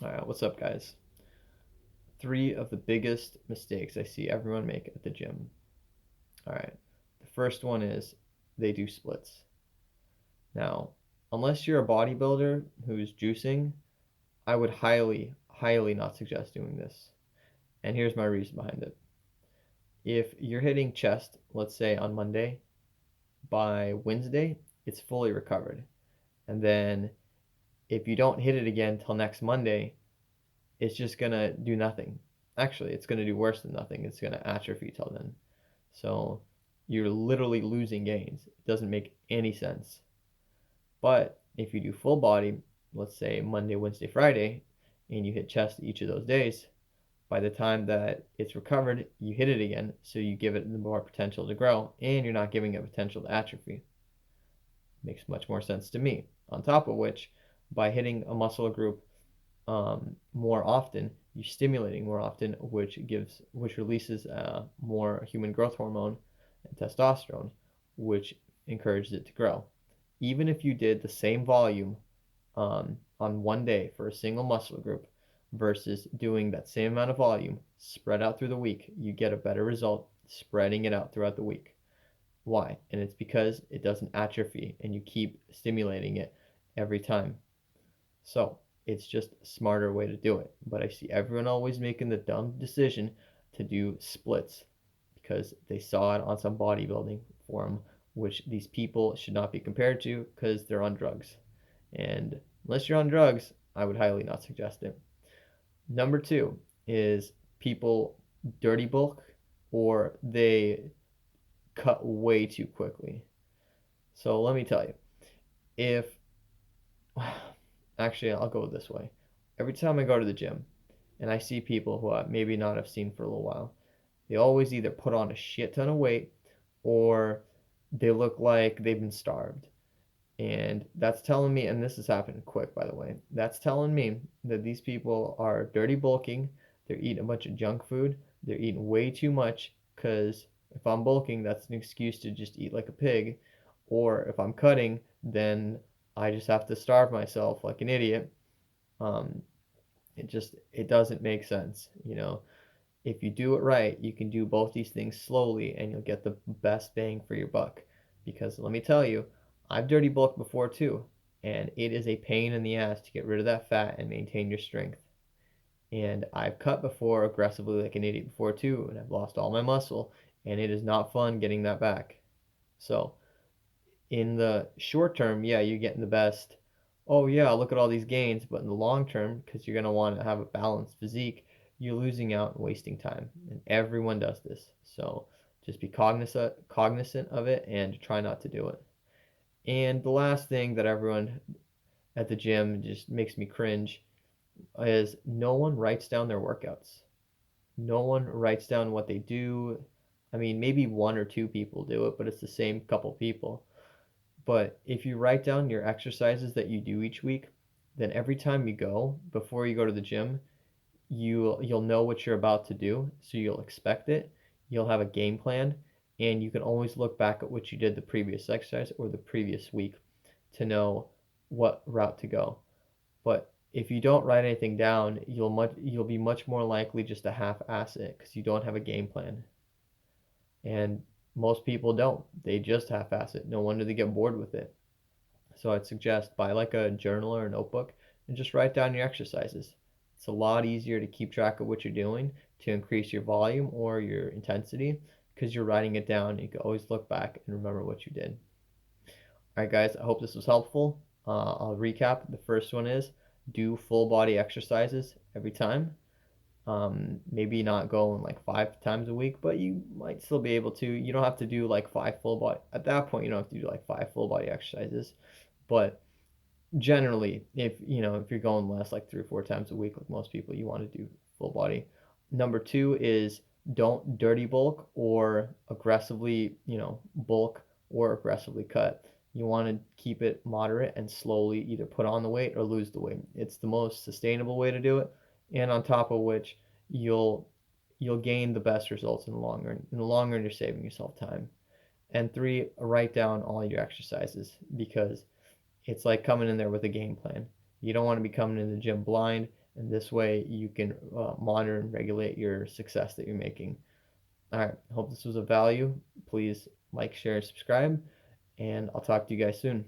All right, what's up, guys? Three of the biggest mistakes I see everyone make at the gym. All right, the first one is they do splits. Now, unless you're a bodybuilder who's juicing, I would highly not suggest doing this. And here's my reason behind it. If you're hitting chest, let's say on Monday, by Wednesday, it's fully recovered. And then if you don't hit it again till next Monday, it's just gonna do nothing. Actually, it's gonna do worse than nothing. It's gonna atrophy till then. So you're literally losing gains. It doesn't make any sense. But if you do full body, let's say Monday, Wednesday, Friday, and you hit chest each of those days, by the time that it's recovered, you hit it again, so you give it the more potential to grow, and you're not giving it potential to atrophy. Makes much more sense to me. On top of which, by hitting a muscle group more often, you're stimulating more often, which releases more human growth hormone and testosterone, which encourages it to grow. Even if you did the same volume on one day for a single muscle group versus doing that same amount of volume spread out through the week, you get a better result spreading it out throughout the week. Why? And it's because it doesn't atrophy and you keep stimulating it every time. So it's just a smarter way to do it. But I see everyone always making the dumb decision to do splits because they saw it on some bodybuilding forum, which these people should not be compared to because they're on drugs. And unless you're on drugs, I would highly not suggest it. Number two is people dirty bulk or they cut way too quickly. So let me tell you, if actually, I'll go this way. Every time I go to the gym and I see people who I maybe not have seen for a little while, they always either put on a shit ton of weight or they look like they've been starved. And that's telling me, and this has happened quick, by the way, that's telling me that these people are dirty bulking. They're eating a bunch of junk food. They're eating way too much because if I'm bulking, that's an excuse to just eat like a pig. Or if I'm cutting, then I just have to starve myself like an idiot. Um, it doesn't make sense, you know. If you do it right, you can do both these things slowly and you'll get the best bang for your buck. Because let me tell you, I've dirty bulked before too, and it is a pain in the ass to get rid of that fat and maintain your strength. And I've cut before aggressively like an idiot before too, and I've lost all my muscle, and it is not fun getting that back. So, in the short term, yeah, you're getting the best. Oh, yeah, look at all these gains. But in the long term, because you're going to want to have a balanced physique, you're losing out and wasting time. And everyone does this. So just be cognizant of it and try not to do it. And the last thing that everyone at the gym just makes me cringe is no one writes down their workouts. No one writes down what they do. I mean, maybe one or two people do it, but it's the same couple people. But if you write down your exercises that you do each week, then every time you go, before you go to the gym, you'll know what you're about to do, so you'll expect it. You'll have a game plan, and you can always look back at what you did the previous exercise or the previous week to know what route to go. But if you don't write anything down, you'll be much more likely just to half-ass it because you don't have a game plan. And most people don't. They just half-ass it. No wonder they get bored with it. So I'd suggest buy like a journal or a notebook and just write down your exercises. It's a lot easier to keep track of what you're doing to increase your volume or your intensity because you're writing it down. You can always look back and remember what you did. All right, guys, I hope this was helpful. I'll recap. The first one is do full body exercises every time. Maybe not going like 5 times a week, but you might still be able to. You don't have to do like five full body. At that point, you don't have to do like five full body exercises. But generally, if you're going less like 3 or 4 times a week, like most people, you want to do full body. Number two is don't dirty bulk or aggressively, bulk or aggressively cut. You want to keep it moderate and slowly either put on the weight or lose the weight. It's the most sustainable way to do it, and on top of which you'll you'll gain the best results in the long run. In the long run, you're saving yourself time. And three, write down all your exercises because it's like coming in there with a game plan. You don't want to be coming in the gym blind And this way you can monitor and regulate your success that you're making. All right, hope this was of value. Please like, share, and subscribe, and I'll talk to you guys soon.